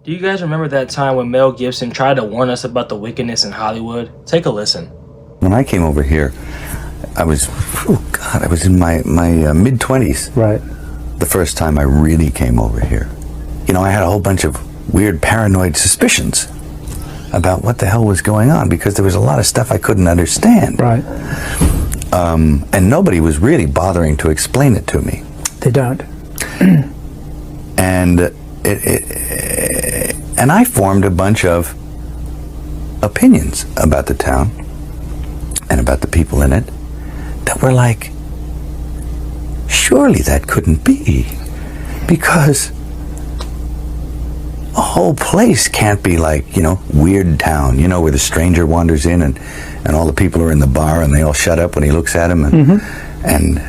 Do you guys remember that time when Mel Gibson tried to warn us about the wickedness in Hollywood? Take a listen. When I came over here, I was in my mid-20s. Right. The first time I really came over here. You know, I had a whole bunch of weird paranoid suspicions about what the hell was going on because there was a lot of stuff I couldn't understand. Right. And nobody was really bothering to explain it to me. They don't. And and I formed a bunch of opinions about the town and about the people in it that were like, surely that couldn't be, because a whole place can't be like, you know, Weird Town, you know, where the stranger wanders in and all the people are in the bar and they all shut up when he looks at them and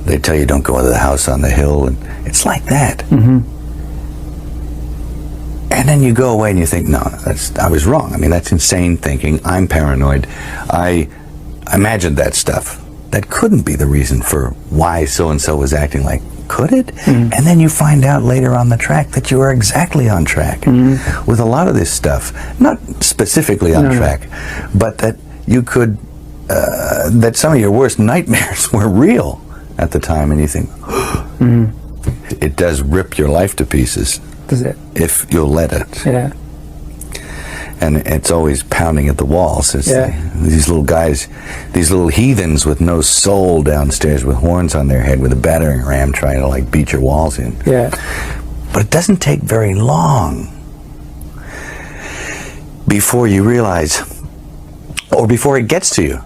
they tell you don't go into the house on the hill, and it's like that. And then you go away and you think, no, I was wrong. I mean, that's insane thinking. I'm paranoid. I imagined that stuff. That couldn't be the reason for why so-and-so was acting like. Could it? And then you find out later on the track that you are exactly on track with a lot of this stuff. Not specifically on track, but that you could, that some of your worst nightmares were real at the time, and you think, it does rip your life to pieces. Does it? If you'll let it. Yeah. And it's always pounding at the walls. These little guys, these little heathens with no soul downstairs with horns on their head with a battering ram trying to like beat your walls in. Yeah. But it doesn't take very long before you realize, or before it gets to you.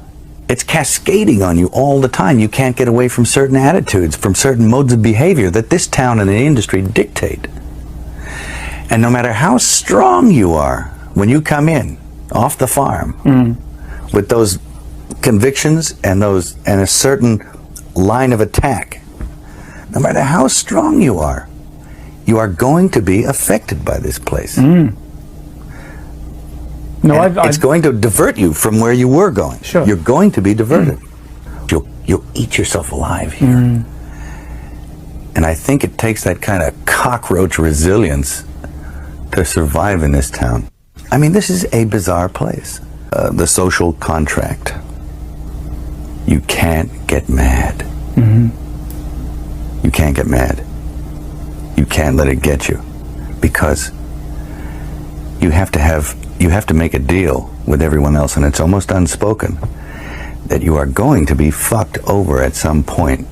It's cascading on you all the time. You can't get away from certain attitudes, from certain modes of behavior that this town and the industry dictate. And no matter how strong you are, when you come in off the farm with those convictions and a certain line of attack, no matter how strong you are going to be affected by this place. It's going to divert you from where you were going. Sure. You're going to be diverted. You'll eat yourself alive here. And I think it takes that kind of cockroach resilience to survive in this town. I mean, this is a bizarre place. The social contract. You can't get mad. You can't get mad. You can't let it get you, because you have to make a deal with everyone else, and it's almost unspoken that you are going to be fucked over at some point.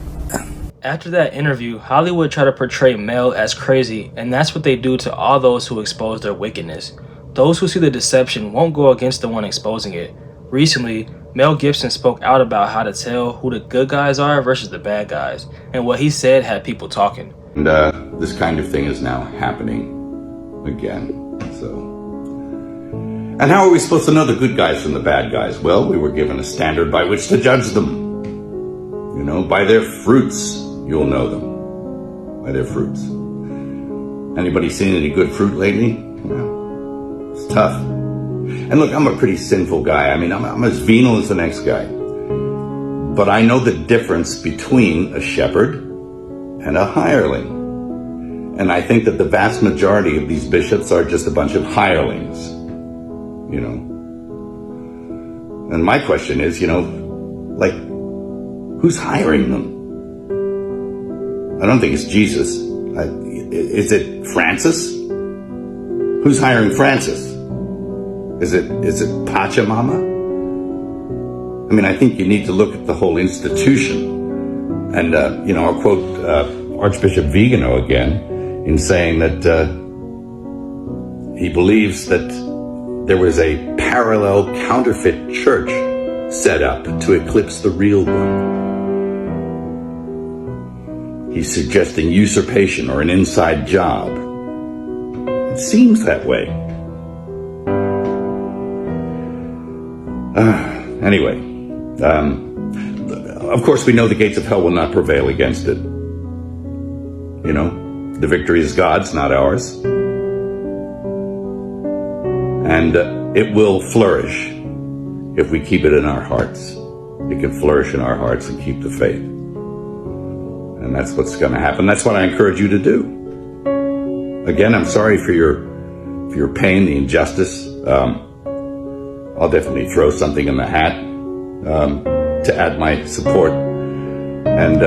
After that interview, Hollywood tried to portray Mel as crazy, and that's what they do to all those who expose their wickedness. Those who see the deception won't go against the one exposing it. Recently, Mel Gibson spoke out about how to tell who the good guys are versus the bad guys, and what he said had people talking. And this kind of thing is now happening again. And how are we supposed to know the good guys from the bad guys? Well, we were given a standard by which to judge them. You know, by their fruits, you'll know them. By their fruits. Anybody seen any good fruit lately? Well, it's tough. And look, I'm a pretty sinful guy. I mean, I'm as venal as the next guy. But I know the difference between a shepherd and a hireling. And I think that the vast majority of these bishops are just a bunch of hirelings. You know. And my question is, you know, like, who's hiring them? I don't think it's Jesus. Is it Francis? Who's hiring Francis? Is it Pachamama? I mean, I think you need to look at the whole institution. And, you know, I'll quote Archbishop Vigano again in saying that he believes that there was a parallel counterfeit church set up to eclipse the real one. He's suggesting usurpation or an inside job. It seems that way. Anyway, of course we know the gates of hell will not prevail against it. You know, the victory is God's, not ours. And it will flourish if we keep it in our hearts. It can flourish in our hearts and keep the faith. And that's what's going to happen. That's what I encourage you to do. Again, I'm sorry for your for your pain, the injustice. I'll definitely throw something in the hat to add my support. And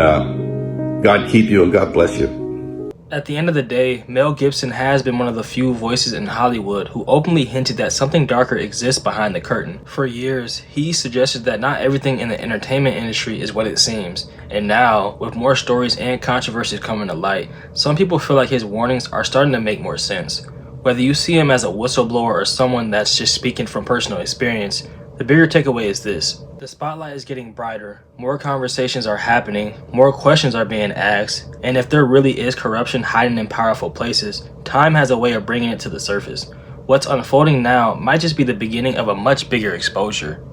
God keep you and God bless you. At the end of the day, Mel Gibson has been one of the few voices in Hollywood who openly hinted that something darker exists behind the curtain. For years, he suggested that not everything in the entertainment industry is what it seems. And now, with more stories and controversies coming to light, some people feel like his warnings are starting to make more sense. Whether you see him as a whistleblower or someone that's just speaking from personal experience, the bigger takeaway is this. The spotlight is getting brighter, more conversations are happening, more questions are being asked, and if there really is corruption hiding in powerful places, time has a way of bringing it to the surface. What's unfolding now might just be the beginning of a much bigger exposure.